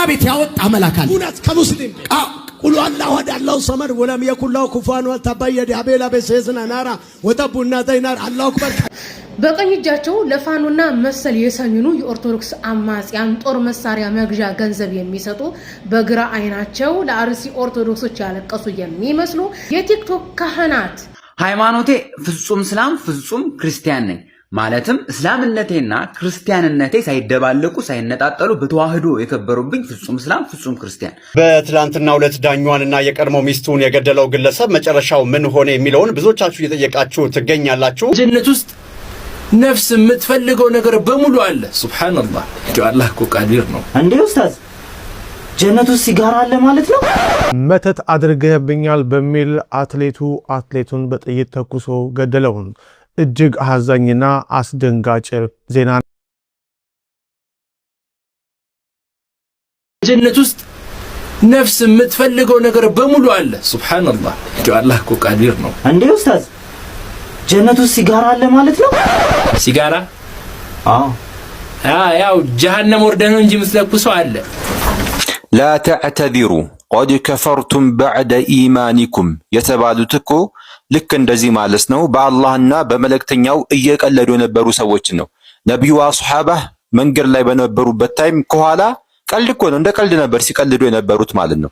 ቤት ያወጣ መላካል ሁነት ከሙስሊም ቁሉ አላሁ አሐድ አላሁ ሰመድ ወለም የኩን ለሁ ኩፉወን አሐድ ተበየደ አቤላ በሰይዝና ናራ ወጠቡና ዘይናር አላሁ አክበር። በቀኝ እጃቸው ለፋኖና መሰል የሰሚኑ የኦርቶዶክስ አማጽያን ጦር መሳሪያ መግዣ ገንዘብ የሚሰጡ በግራ አይናቸው ለአርሲ ኦርቶዶክሶች ያለቀሱ የሚመስሉ የቲክቶክ ካህናት ሃይማኖቴ ፍጹም እስላም ፍጹም ክርስቲያን ነኝ ማለትም እስላምነቴና ክርስቲያንነቴ ሳይደባለቁ ሳይነጣጠሉ በተዋህዶ የከበሩብኝ ፍጹም እስላም ፍጹም ክርስቲያን። በትላንትናው ዕለት ዳኛዋንና የቀድሞ ሚስቱን የገደለው ግለሰብ መጨረሻው ምን ሆነ የሚለውን ብዙዎቻችሁ እየጠየቃችሁ ትገኛላችሁ። ጀነት ውስጥ ነፍስ የምትፈልገው ነገር በሙሉ አለ። ሱብሃንአላህ አላህ እኮ ቃዲር ነው። እንዴ ኡስታዝ ጀነት ውስጥ ሲጋራ አለ ማለት ነው? መተት አድርገህብኛል በሚል አትሌቱን በጥይት ተኩሶ ገደለው። እጅግ አሳዛኝና አስደንጋጭ ዜና። ጀነት ውስጥ ነፍስ የምትፈልገው ነገር በሙሉ አለ። ሱብሃንአላህ አላህ እኮ ቃዲር ነው። እንዴ ኡስታዝ ጀነት ውስጥ ሲጋራ አለ ማለት ነው? ሲጋራ? ያው ጀሃነም ወርደህ ነው እንጂ የምትለኩሰው አለ። ላ ተዕተዚሩ ቀድ ከፈርቱም በዕደ ኢማኒኩም የተባሉት እኮ ልክ እንደዚህ ማለት ነው። በአላህና በመልእክተኛው እየቀለዱ የነበሩ ሰዎችን ነው። ነቢዩ አስሐባህ መንገድ ላይ በነበሩበት ታይም ከኋላ ቀልድ እኮ ነው፣ እንደ ቀልድ ነበር ሲቀልዱ የነበሩት ማለት ነው።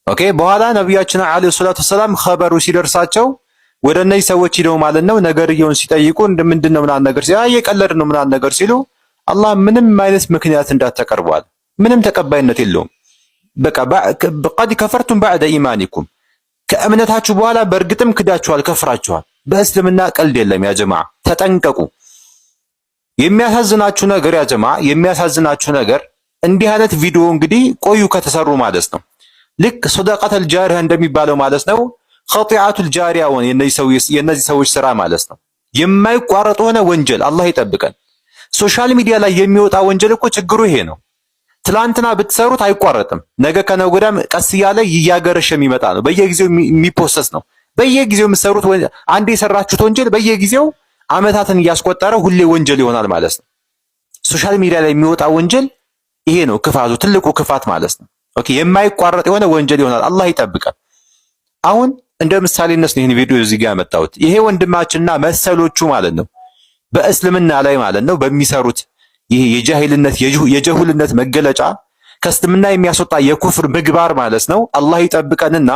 ኦኬ። በኋላ ነቢያችን አለይሂ ሰላቱ ወሰላም ኸበሩ ሲደርሳቸው ወደ እነዚህ ሰዎች ሄደው ማለት ነው ነገርየውን ሲጠይቁ እንደምንድነው ምናምን ነገር ሲሉ እየቀለድ ነው ምናምን ነገር ሲሉ አላህ ምንም አይነት ምክንያት እንዳትቀርቧል፣ ምንም ተቀባይነት የለውም። በቃ ቀድ ከፈርቱም በዕደ ኢማኒኩም ከእምነታችሁ በኋላ በእርግጥም ክዳችኋል፣ ከፍራችኋል። በእስልምና ቀልድ የለም ያ ጀማዓ ተጠንቀቁ። የሚያሳዝናችሁ ነገር ያ ጀማዓ የሚያሳዝናችሁ ነገር እንዲህ አይነት ቪዲዮ እንግዲህ ቆዩ ከተሰሩ ማለት ነው ልክ ሶደቀተል ጃሪያ እንደሚባለው ማለት ነው ኸጢአቱል ጃሪያ ሆነ የነዚህ ሰዎች ስራ ማለት ነው። የማይቋረጥ ሆነ ወንጀል አላህ ይጠብቀን። ሶሻል ሚዲያ ላይ የሚወጣ ወንጀል እኮ ችግሩ ይሄ ነው። ትላንትና ብትሰሩት አይቋረጥም፣ ነገ ከነገ ወዲያም ቀስ እያለ ይያገረሽ የሚመጣ ነው። በየጊዜው የሚፖሰስ ነው። በየጊዜው የምትሰሩት አንዴ የሰራችሁት ወንጀል በየጊዜው አመታትን እያስቆጠረ ሁሌ ወንጀል ይሆናል ማለት ነው። ሶሻል ሚዲያ ላይ የሚወጣ ወንጀል ይሄ ነው ክፋቱ፣ ትልቁ ክፋት ማለት ነው። ኦኬ የማይቋረጥ የሆነ ወንጀል ይሆናል። አላህ ይጠብቀን። አሁን እንደ ምሳሌነት ነው ይሄን ቪዲዮ እዚህ ጋር ያመጣሁት። ይሄ ወንድማችንና መሰሎቹ ማለት ነው በእስልምና ላይ ማለት ነው በሚሰሩት ይሄ የጃሂልነት የጀሁልነት መገለጫ ከእስልምና የሚያስወጣ የኩፍር ምግባር ማለት ነው። አላህ ይጠብቀንና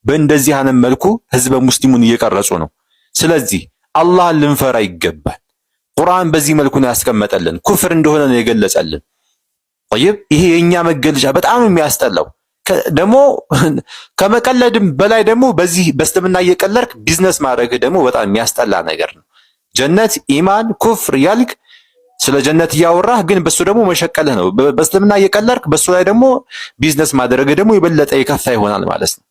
በእንደዚህ አይነት መልኩ ህዝበ ሙስሊሙን እየቀረጹ ነው። ስለዚህ አላህን ልንፈራ ይገባል። ቁርአን በዚህ መልኩ ነው ያስቀመጠልን፣ ኩፍር እንደሆነ ነው የገለጸልን። طيب ይሄ የኛ መገለጫ በጣም የሚያስጠላው ደግሞ ከመቀለድም በላይ ደግሞ በዚህ በእስልምና እየቀለድክ ቢዝነስ ማድረግ ደግሞ በጣም የሚያስጠላ ነገር ነው። ጀነት፣ ኢማን፣ ኩፍር ያልክ ስለ ጀነት ያወራህ ግን በሱ ደግሞ መሸቀልህ ነው። በእስልምና እየቀለድክ በሱ ላይ ደግሞ ቢዝነስ ማድረግ ደግሞ የበለጠ የከፋ ይሆናል ማለት ነው።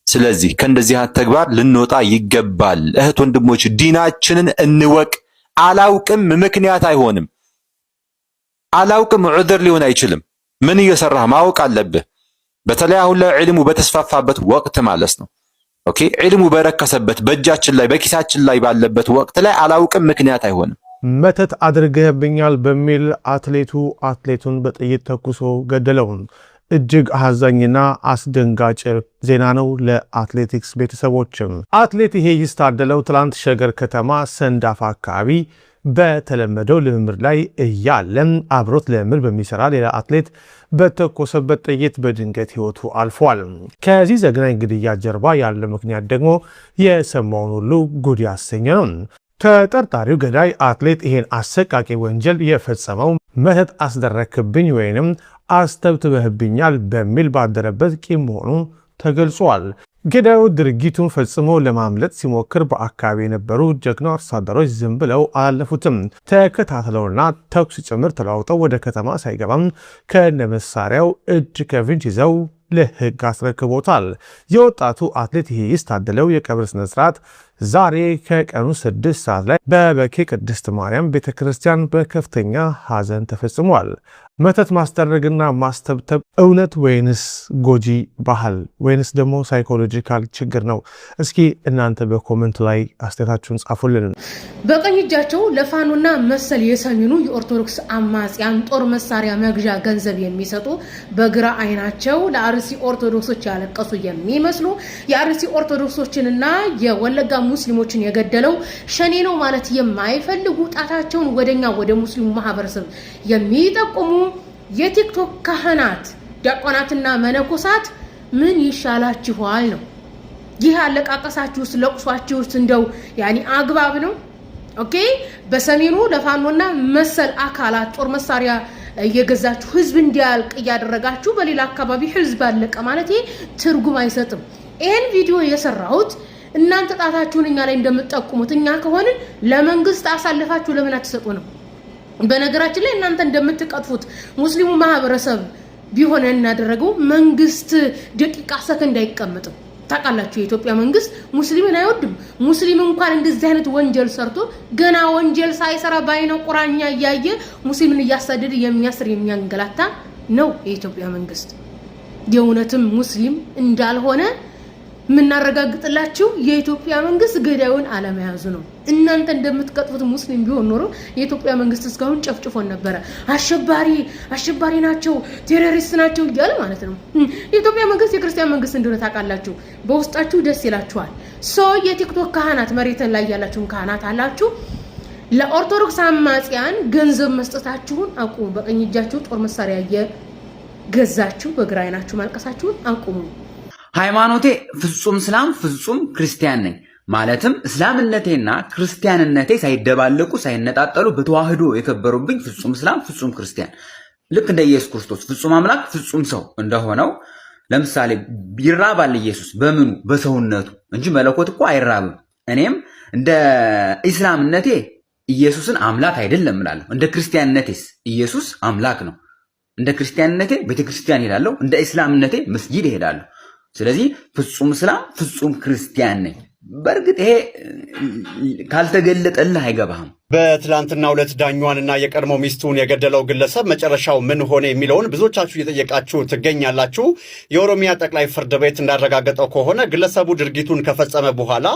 ስለዚህ ከእንደዚህ ተግባር ልንወጣ ይገባል። እህት ወንድሞች ዲናችንን እንወቅ። አላውቅም ምክንያት አይሆንም። አላውቅም ዑذር ሊሆን አይችልም። ምን እየሰራህ ማወቅ አለብህ። በተለይ አሁን ላይ ዒልሙ በተስፋፋበት ወቅት ማለት ነው። ኦኬ ዒልሙ በረከሰበት በእጃችን ላይ በኪሳችን ላይ ባለበት ወቅት ላይ አላውቅም ምክንያት አይሆንም። መተት አድርገህብኛል በሚል አትሌቱን በጥይት ተኩሶ ገደለው። እጅግ አሳዛኝና አስደንጋጭ ዜና ነው ለአትሌቲክስ ቤተሰቦችም። አትሌት ይሄይስ ታደለው ትላንት ሸገር ከተማ ሰንዳፋ አካባቢ በተለመደው ልምምድ ላይ እያለም አብሮት ልምምድ በሚሰራ ሌላ አትሌት በተኮሰበት ጥይት በድንገት ህይወቱ አልፏል። ከዚህ ዘግናኝ ግድያ ጀርባ ያለው ምክንያት ደግሞ የሰማውን ሁሉ ጉድ ያሰኘ ነው። ተጠርጣሪው ገዳይ አትሌት ይሄን አሰቃቂ ወንጀል የፈጸመው መተት አስደረክብኝ ወይንም አስተብትበህብኛል በሚል ባደረበት ቂም መሆኑ ተገልጿል። ገዳዩ ድርጊቱን ፈጽሞ ለማምለጥ ሲሞክር በአካባቢ የነበሩ ጀግና አርሶ አደሮች ዝም ብለው አላለፉትም። ተከታትለውና ተኩስ ጭምር ተለዋውጠው ወደ ከተማ ሳይገባም ከነመሳሪያው እጅ ከፍንጅ ይዘው ለህግ አስረክቦታል። የወጣቱ አትሌት ይሄይስ ታደለው የቀብር ስነ ስርዓት ዛሬ ከቀኑ 6 ሰዓት ላይ በበኬ ቅድስት ማርያም ቤተክርስቲያን በከፍተኛ ሐዘን ተፈጽሟል። መተት ማስደረግና ማስተብተብ እውነት ወይንስ ጎጂ ባህል ወይንስ ደግሞ ሳይኮሎጂካል ችግር ነው? እስኪ እናንተ በኮሜንት ላይ አስተያየታችሁን ጻፉልን። በቀኝ እጃቸው ለፋኖና መሰል የሰሜኑ የኦርቶዶክስ አማጽያን ጦር መሳሪያ መግዣ ገንዘብ የሚሰጡ በግራ አይናቸው ለአርሲ ኦርቶዶክሶች ያለቀሱ የሚመስሉ የአርሲ ኦርቶዶክሶችንና የወለጋ ሙስሊሞችን የገደለው ሸኔ ነው ማለት የማይፈልጉ ጣታቸውን ወደኛ ወደ ሙስሊሙ ማህበረሰብ የሚጠቁሙ የቲክቶክ ካህናት ዲያቆናትና መነኮሳት ምን ይሻላችኋል ነው? ይህ አለቃቀሳችሁስ ለቅሷችሁስ እንደው ያኒ አግባብ ነው? ኦኬ በሰሜኑ ለፋኖና መሰል አካላት ጦር መሳሪያ እየገዛችሁ ህዝብ እንዲያልቅ እያደረጋችሁ በሌላ አካባቢ ህዝብ አለቀ ማለት ትርጉም አይሰጥም። ይሄን ቪዲዮ የሰራሁት እናንተ ጣታችሁን እኛ ላይ እንደምትጠቁሙት እኛ ከሆነ ለመንግስት አሳልፋችሁ ለምን አትሰጡ ነው። በነገራችን ላይ እናንተ እንደምትቀጥፉት ሙስሊሙ ማህበረሰብ ቢሆን እናደረገው መንግስት ደቂቃ ሰከንድ አይቀመጥም። ታውቃላችሁ የኢትዮጵያ መንግስት ሙስሊምን አይወድም። ሙስሊም እንኳን እንደዚህ አይነት ወንጀል ሰርቶ ገና ወንጀል ሳይሰራ ባይነ ቁራኛ እያየ ሙስሊምን እያሳደደ የሚያስር የሚያንገላታ ነው የኢትዮጵያ መንግስት። የእውነትም ሙስሊም እንዳልሆነ ምናረጋግጥላችሁ የኢትዮጵያ መንግስት ገዳዩን አለመያዙ ነው። እናንተ እንደምትቀጥፉት ሙስሊም ቢሆን ኖሮ የኢትዮጵያ መንግስት እስካሁን ጨፍጭፎን ነበር። አሸባሪ ናቸው፣ ቴሮሪስት ናቸው እያለ ማለት ነው። የኢትዮጵያ መንግስት የክርስቲያን መንግስት እንደሆነ ታውቃላችሁ። በውስጣችሁ ደስ ይላችኋል። የቲክቶክ ካህናት መሬትን ላይ ያላችሁ ካህናት አላችሁ። ለኦርቶዶክስ አማጽያን ገንዘብ መስጠታችሁን አቁሙ። በቀኝ እጃችሁ ጦር መሳሪያ እየገዛችሁ በግራ አይናችሁ ማልቀሳችሁን አቁሙ። ሃይማኖቴ ፍጹም እስላም ፍጹም ክርስቲያን ነኝ ማለትም እስላምነቴና ክርስቲያንነቴ ሳይደባለቁ ሳይነጣጠሉ በተዋህዶ የከበሩብኝ ፍጹም እስላም ፍጹም ክርስቲያን ልክ እንደ ኢየሱስ ክርስቶስ ፍጹም አምላክ ፍጹም ሰው እንደሆነው ለምሳሌ ይራባል ኢየሱስ በምኑ በሰውነቱ እንጂ መለኮት እኮ አይራብም። እኔም እንደ እስላምነቴ ኢየሱስን አምላክ አይደለም እላለሁ። እንደ ክርስቲያንነቴስ ኢየሱስ አምላክ ነው። እንደ ክርስቲያንነቴ ቤተክርስቲያን እሄዳለሁ፣ እንደ እስላምነቴ መስጊድ እሄዳለሁ። ስለዚህ ፍጹም እስላም ፍጹም ክርስቲያን ነኝ። በእርግጥ ይሄ ካልተገለጠልህ አይገባህም። በትላንትናው ዕለት ዳኟንና የቀድሞ ሚስቱን የገደለው ግለሰብ መጨረሻው ምን ሆነ የሚለውን ብዙዎቻችሁ እየጠየቃችሁ ትገኛላችሁ። የኦሮሚያ ጠቅላይ ፍርድ ቤት እንዳረጋገጠው ከሆነ ግለሰቡ ድርጊቱን ከፈጸመ በኋላ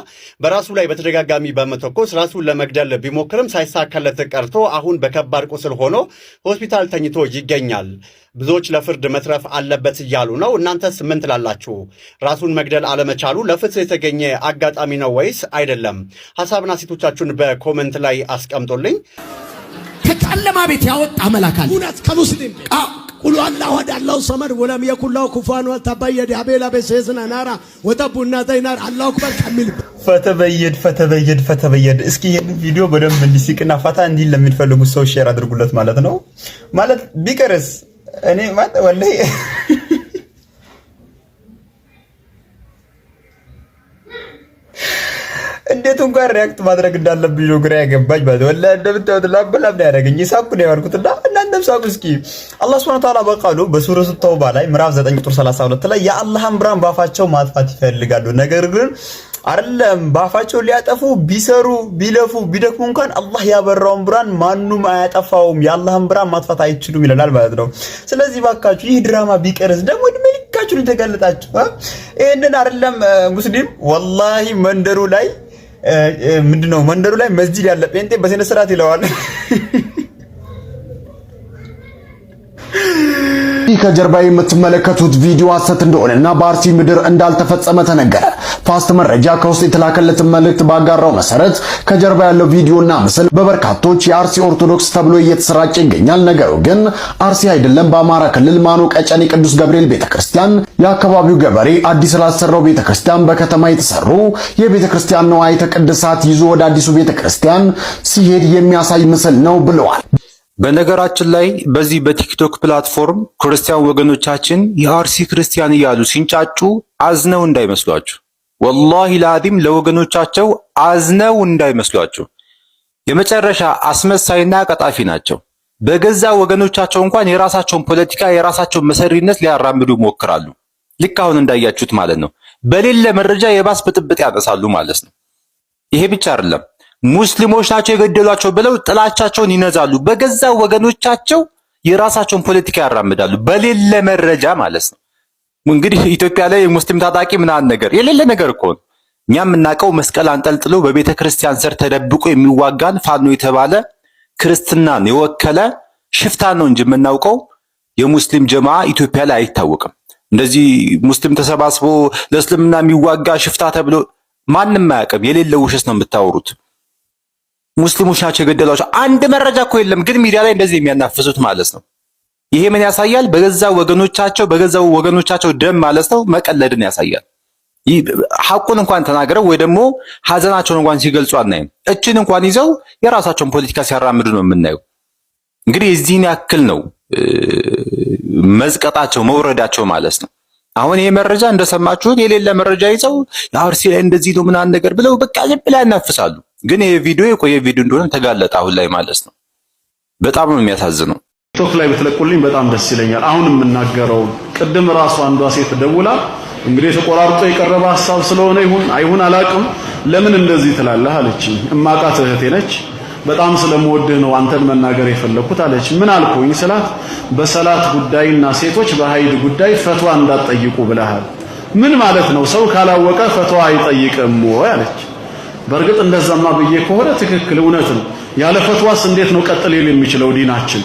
በራሱ ላይ በተደጋጋሚ በመተኮስ ራሱን ለመግደል ቢሞክርም ሳይሳካለት ቀርቶ አሁን በከባድ ቁስል ሆኖ ሆስፒታል ተኝቶ ይገኛል። ብዙዎች ለፍርድ መትረፍ አለበት እያሉ ነው። እናንተስ ምን ትላላችሁ? ራሱን መግደል አለመቻሉ ለፍትህ የተገኘ አጋጣሚ ነው ወይስ አይደለም? ሐሳብና ሴቶቻችሁን በኮመንት ላይ አስቀምጦልኝ። ከጨለማ ቤት ያወጣ መልአክ አለ። እውነት ከሙስሊም ቤት ቁሉ አላሁ አዳላሁ ሰመድ ወለም የኩላው ኩፋን ወተበየድ አቤላ በሰይዝና ናራ ወተቡና ዘይናር አላሁ አክበር ከሚል ፈተበየድ። እስኪ ይሄን ቪዲዮ በደንብ እንዲስቅና ፈታ እንዲል ለሚፈልጉ ሰው ሼር አድርጉለት ማለት ነው። ማለት ቢቀርስ እኔ ማለት ወላሂ እንዴት እንኳን ሪያክት ማድረግ እንዳለብኝ ነው ግራ ያገባኝ። ማለት ወላሂ እንደምታዩት ላብላብ ነው ያደረገኝ። ይሳኩ ነው ያወርኩትና እናንተም ሳቁ እስኪ። አላህ ሱብሓነሁ ወተዓላ በቃሉ በሱረቱ ተውባ ላይ ምዕራፍ 9 ቁጥር 32 ላይ የአላህን ብርሃን ባፋቸው ማጥፋት ይፈልጋሉ፣ ነገር ግን አይደለም ባፋቸው ሊያጠፉ ቢሰሩ ቢለፉ ቢደክሙ እንኳን አላህ ያበራውን ብርሃን ማንኑም አያጠፋውም፣ የአላህን ብርሃን ማጥፋት አይችሉም ይላል ማለት ነው። ስለዚህ ባካችሁ ይህ ድራማ ቢቀርስ ደግሞ መልካችሁን ተገለጣችሁ። ይሄንን አይደለም ሙስሊም ወላሂ መንደሩ ላይ ምንድነው መንደሩ ላይ መስጂድ ያለ ጴንጤ በስነ ስርዓት ይለዋል። ከጀርባ የምትመለከቱት ቪዲዮ ሐሰት እንደሆነና በአርሲ ምድር እንዳልተፈጸመ ተነገረ። ፋስት መረጃ ከውስጥ የተላከለትን መልእክት ባጋራው መሰረት ከጀርባ ያለው ቪዲዮና ምስል በበርካቶች የአርሲ ኦርቶዶክስ ተብሎ እየተሰራጨ ይገኛል። ነገሩ ግን አርሲ አይደለም፣ በአማራ ክልል ማኖ ቀጨኔ ቅዱስ ገብርኤል ቤተክርስቲያን የአካባቢው ገበሬ አዲስ ላሰራው ቤተክርስቲያን በከተማ የተሰሩ የቤተክርስቲያን ንዋየ ቅድሳት ይዞ ወደ አዲሱ ቤተክርስቲያን ሲሄድ የሚያሳይ ምስል ነው ብለዋል። በነገራችን ላይ በዚህ በቲክቶክ ፕላትፎርም ክርስቲያን ወገኖቻችን የአርሲ ክርስቲያን እያሉ ሲንጫጩ አዝነው እንዳይመስሏችሁ፣ ወላሂ ለአዚም ለወገኖቻቸው አዝነው እንዳይመስሏችሁ። የመጨረሻ አስመሳይና ቀጣፊ ናቸው። በገዛ ወገኖቻቸው እንኳን የራሳቸውን ፖለቲካ የራሳቸውን መሰሪነት ሊያራምዱ ይሞክራሉ። ልክ አሁን እንዳያችሁት ማለት ነው። በሌለ መረጃ የባስ ብጥብጥ ያነሳሉ ማለት ነው። ይሄ ብቻ አይደለም፣ ሙስሊሞች ናቸው የገደሏቸው ብለው ጥላቻቸውን ይነዛሉ። በገዛ ወገኖቻቸው የራሳቸውን ፖለቲካ ያራምዳሉ፣ በሌለ መረጃ ማለት ነው። እንግዲህ ኢትዮጵያ ላይ የሙስሊም ታጣቂ ምናምን ነገር የሌለ ነገር እኮ ነው። እኛ የምናውቀው መስቀል አንጠልጥሎ በቤተ ክርስቲያን ስር ተደብቆ የሚዋጋን ፋኖ የተባለ ክርስትናን የወከለ ሽፍታን ነው እንጂ የምናውቀው የሙስሊም ጀማ ኢትዮጵያ ላይ አይታወቅም። እንደዚህ ሙስሊም ተሰባስቦ ለእስልምና የሚዋጋ ሽፍታ ተብሎ ማንም አያውቅም። የሌለ ውሸት ነው የምታወሩት። ሙስሊሞች ናቸው የገደሏቸው አንድ መረጃ እኮ የለም፣ ግን ሚዲያ ላይ እንደዚህ የሚያናፍሱት ማለት ነው። ይሄ ምን ያሳያል? በገዛ ወገኖቻቸው ደም ማለት ነው መቀለድን ያሳያል። ሐቁን እንኳን ተናግረው ወይ ደግሞ ሐዘናቸውን እንኳን ሲገልጹ አናይም። እችን እንኳን ይዘው የራሳቸውን ፖለቲካ ሲያራምዱ ነው የምናየው። እንግዲህ የዚህን ያክል ነው መዝቀጣቸው መውረዳቸው ማለት ነው። አሁን ይሄ መረጃ እንደሰማችሁት የሌለ መረጃ ይዘው አርሲ ላይ እንደዚህ ነው ምናምን ነገር ብለው በቃ ዝም ብለው ያናፍሳሉ። ግን ይሄ ቪዲዮ የቆየ ቪዲዮ እንደሆነ ተጋለጠ አሁን ላይ ማለት ነው። በጣም ነው የሚያሳዝነው። ቲክቶክ ላይ ብትለቁልኝ በጣም ደስ ይለኛል። አሁን የምናገረው ቅድም ራሱ አንዷ ሴት ደውላ እንግዲህ ተቆራርጦ የቀረበ ሐሳብ ስለሆነ አይሁን አላቅም ለምን እንደዚህ ትላለህ አለችኝ። እማቃት እህቴ ነች። በጣም ስለምወድህ ነው አንተን መናገር የፈለኩት አለች። ምን አልኩኝ ስላት በሰላት ጉዳይና ሴቶች በሀይድ ጉዳይ ፈትዋ እንዳትጠይቁ ብለሃል። ምን ማለት ነው? ሰው ካላወቀ ፈትዋ አይጠይቅም ወይ አለች። በእርግጥ እንደዛማ ብዬ ከሆነ ትክክል እውነት ነው። ያለ ፈትዋስ እንዴት ነው ቀጥል የሚችለው ዲናችን?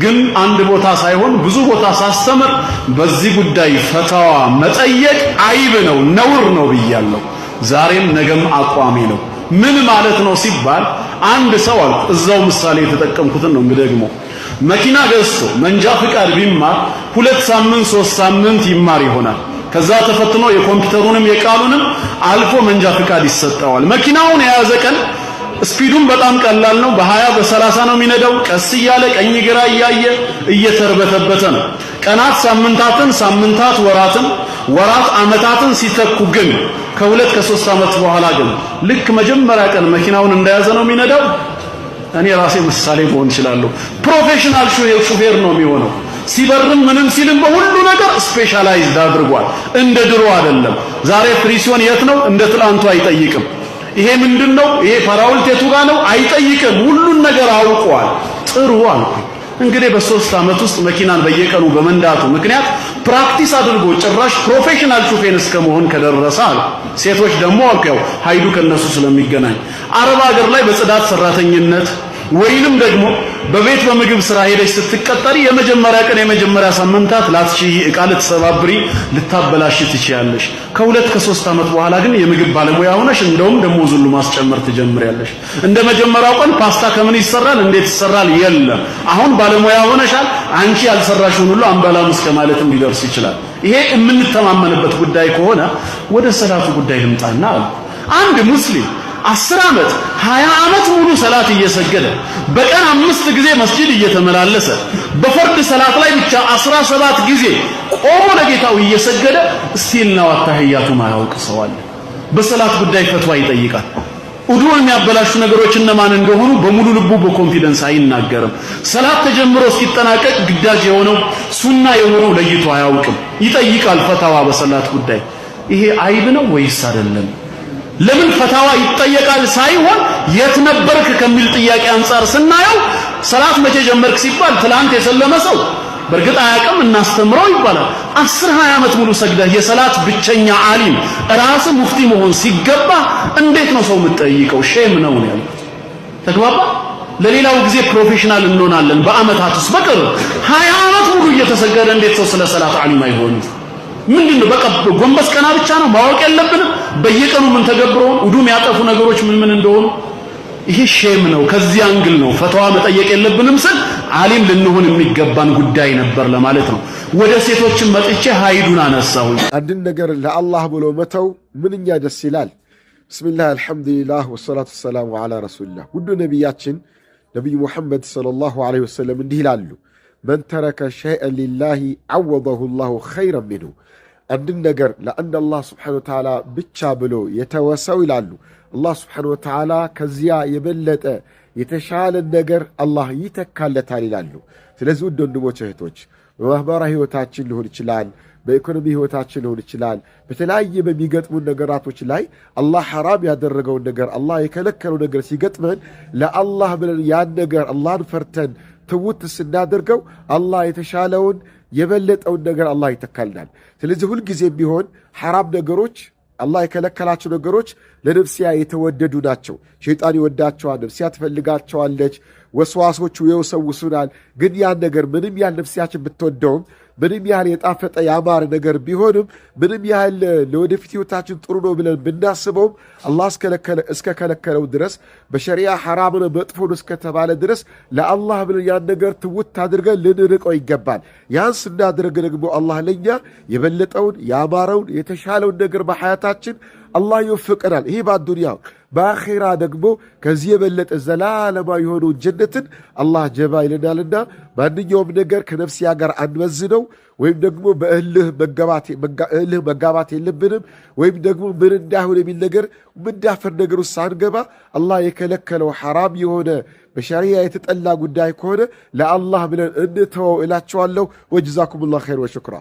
ግን አንድ ቦታ ሳይሆን ብዙ ቦታ ሳስተምር በዚህ ጉዳይ ፈትዋ መጠየቅ አይብ ነው፣ ነውር ነው ብያለሁ። ዛሬም ነገም አቋሚ ነው። ምን ማለት ነው ሲባል አንድ ሰው አልኩ እዛው ምሳሌ የተጠቀምኩትን ነው ደግሞ መኪና ገዝቶ መንጃ ፍቃድ ቢማር 2 ሳምንት 3 ሳምንት ይማር ይሆናል። ከዛ ተፈትኖ የኮምፒውተሩንም የቃሉንም አልፎ መንጃ ፍቃድ ይሰጠዋል። መኪናውን የያዘ ቀን ስፒዱም በጣም ቀላል ነው። በ20 በ30 ነው የሚነዳው። ቀስ እያለ ቀኝ ግራ እያየ እየተርበተበተ ነው። ቀናት ሳምንታት ወራት አመታትን ሲተኩ ግን ከ2 ከ3 አመት በኋላ ግን ልክ መጀመሪያ ቀን መኪናውን እንደያዘ ነው የሚነዳው። እኔ ራሴ ምሳሌ መሆን እችላለሁ። ፕሮፌሽናል ሹፌር ነው የሚሆነው። ሲበርም ምንም ሲልም በሁሉ ነገር ስፔሻላይዝድ አድርጓል። እንደ ድሮ አይደለም። ዛሬ ፍሪሲዮን የት ነው እንደ ትላንቱ አይጠይቅም። ይሄ ምንድነው? ይሄ ፓራውልት የቱ ጋር ነው አይጠይቅም። ሁሉን ነገር አውቋል። ጥሩ አልኩ። እንግዲህ በ3 አመት ውስጥ መኪናን በየቀኑ በመንዳቱ ምክንያት ፕራክቲስ አድርጎ ጭራሽ ፕሮፌሽናል ሹፌር እስከመሆን ከደረሰ አለ። ሴቶች ደግሞ አልከው ሀይዱ ከነሱ ስለሚገናኝ አረብ ሀገር ላይ በጽዳት ሰራተኝነት ወይንም ደግሞ በቤት በምግብ ስራ ሄደሽ ስትቀጠሪ የመጀመሪያ ቀን የመጀመሪያ ሳምንታት ላትሺ እቃ ልትሰባብሪ ልታበላሽ ትችያለሽ። ከ2 ከ3 አመት በኋላ ግን የምግብ ባለሙያ ሆነሽ እንደውም ደሞዝ ሁሉ ማስጨመር ትጀምሪያለሽ። እንደ መጀመሪያው ቀን ፓስታ ከምን ይሰራል እንዴት ይሰራል የለም። አሁን ባለሙያ ሆነሻል። አንቺ ያልሰራሽውን ሁሉ አንበላም እስከ ማለትም ሊደርስ ይችላል። ይሄ የምንተማመንበት ጉዳይ ከሆነ ወደ ሰላቱ ጉዳይ ልምጣና አንድ ሙስሊም 10 ዓመት 20 ዓመት ሙሉ ሰላት እየሰገደ በቀን 5 ጊዜ መስጂድ እየተመላለሰ በፈርድ ሰላት ላይ ብቻ 17 ጊዜ ቆሞ ለጌታው እየሰገደ እስቲልና ወተህያቱ ማያውቅ ሰው አለ። በሰላት ጉዳይ ፈትዋ ይጠይቃል። ውዱእ የሚያበላሹ ነገሮች እነማን እንደሆኑ በሙሉ ልቡ በኮንፊደንስ አይናገርም። ሰላት ተጀምሮ እስኪጠናቀቅ ግዳጅ የሆነው ሱና የሆነው ለይቶ አያውቅም። ይጠይቃል ፈታዋ በሰላት ጉዳይ። ይሄ አይብ ነው ወይስ አይደለም? ለምን ፈታዋ ይጠየቃል ሳይሆን የት ነበርክ ከሚል ጥያቄ አንፃር ስናየው ሰላት መቼ ጀመርክ ሲባል ትላንት የሰለመ ሰው በእርግጥ አያውቅም እናስተምረው ይባላል። 10-20 ዓመት ሙሉ ሰግደህ የሰላት ብቸኛ ዓሊም ራስ ሙፍቲ መሆን ሲገባ እንዴት ነው ሰው የምትጠይቀው? ሼም ነው ያልኩት። ተግባባ። ለሌላው ጊዜ ፕሮፌሽናል እንሆናለን በአመታት ውስጥ በቅርብ 20 ዓመት ሙሉ እየተሰገደ እንዴት ሰው ስለ ሰላት ዓሊም አይሆንም? ምንድነው? በቃ ጎንበስ ቀና ብቻ ነው ማወቅ ያለብን። በየቀኑ ምን ተገብረው ውዱም ያጠፉ ነገሮች ምን እንደሆኑ ይሄ ሼም ነው። ከዚህ አንግል ነው ፈተዋ መጠየቅ የለብንም ስል ዓሊም ልንሆን የሚገባን ጉዳይ ነበር ለማለት ነው። ወደ ሴቶችን መጥቼ ሀይዱን አነሳሁ። አንድን ነገር ለአላህ ብሎ መተው ምንኛ ደስ ይላል። ቢስሚላህ አልሐምዱሊላህ ወሰላቱ ወሰላሙ ዐላ ረሱሊላህ። ውዱ ነቢያችን ነቢዩ ሙሐመድ ሰለላሁ ዐለይሂ ወሰለም እንዲህ ይላሉ፣ መን ተረከ ሸይአን ሊላሂ ዐወደሁ ላሁ ኸይረን ሚንሁ። አንድን ነገር ለአንድ አላህ ስብሓነሁ ወተዓላ ብቻ ብሎ የተወሰው ይላሉ አላህ ስብሓነሁ ወተዓላ ከዚያ የበለጠ የተሻለን ነገር አላህ ይተካለታል ይላሉ። ስለዚህ ውድ ወንድሞች እህቶች፣ በማህበራዊ ህይወታችን ሊሆን ይችላል፣ በኢኮኖሚ ህይወታችን ሊሆን ይችላል። በተለያየ በሚገጥሙን ነገራቶች ላይ አላህ ሐራም ያደረገውን ነገር አላህ የከለከለው ነገር ሲገጥመን ለአላህ ብለን ያን ነገር አላህን ፈርተን ትውት ስናደርገው አላህ የተሻለውን የበለጠውን ነገር አላህ ይተካልናል። ስለዚህ ሁልጊዜም ቢሆን ሐራም ነገሮች አላህ የከለከላቸው ነገሮች ለነፍስያ የተወደዱ ናቸው። ሸይጣን ይወዳቸዋል፣ ነፍስያ ትፈልጋቸዋለች፣ ወስዋሶቹ ይወሰውሱናል። ግን ያን ነገር ምንም ያህል ነፍስያችን ብትወደውም ምንም ያህል የጣፈጠ ያማረ ነገር ቢሆንም ምንም ያህል ለወደፊት ህይወታችን ጥሩ ነው ብለን ብናስበውም አላህ እስከከለከለው ድረስ በሸሪዓ ሐራም ነው መጥፎ ነው እስከተባለ ድረስ ለአላህ ብለን ያን ነገር ትውት አድርገን ልንርቀው ይገባል። ያን ስናደርግ ደግሞ አላህ ለኛ የበለጠውን ያማረውን የተሻለውን ነገር በሐያታችን አላህ ይወፍቀናል። ይሄ በአዱንያው በአኺራ ደግሞ ከዚህ የበለጠ ዘላለማዊ የሆነውን ጀነትን አላህ ጀባ ይለናልና ማንኛውም ነገር ከነፍስያ ጋር አንመዝነው ወይም ደግሞ በእልህ መጋባት የለብንም። ወይም ደግሞ ምን እንዳይሆን የሚል ነገር ምዳፈር ነገር ውስጥ ሳንገባ አላህ የከለከለው ሐራም የሆነ በሸሪዓ የተጠላ ጉዳይ ከሆነ ለአላህ ብለን እንተወው እላቸዋለሁ። ወጀዛኩሙላሁ ኸይር ወሽክራ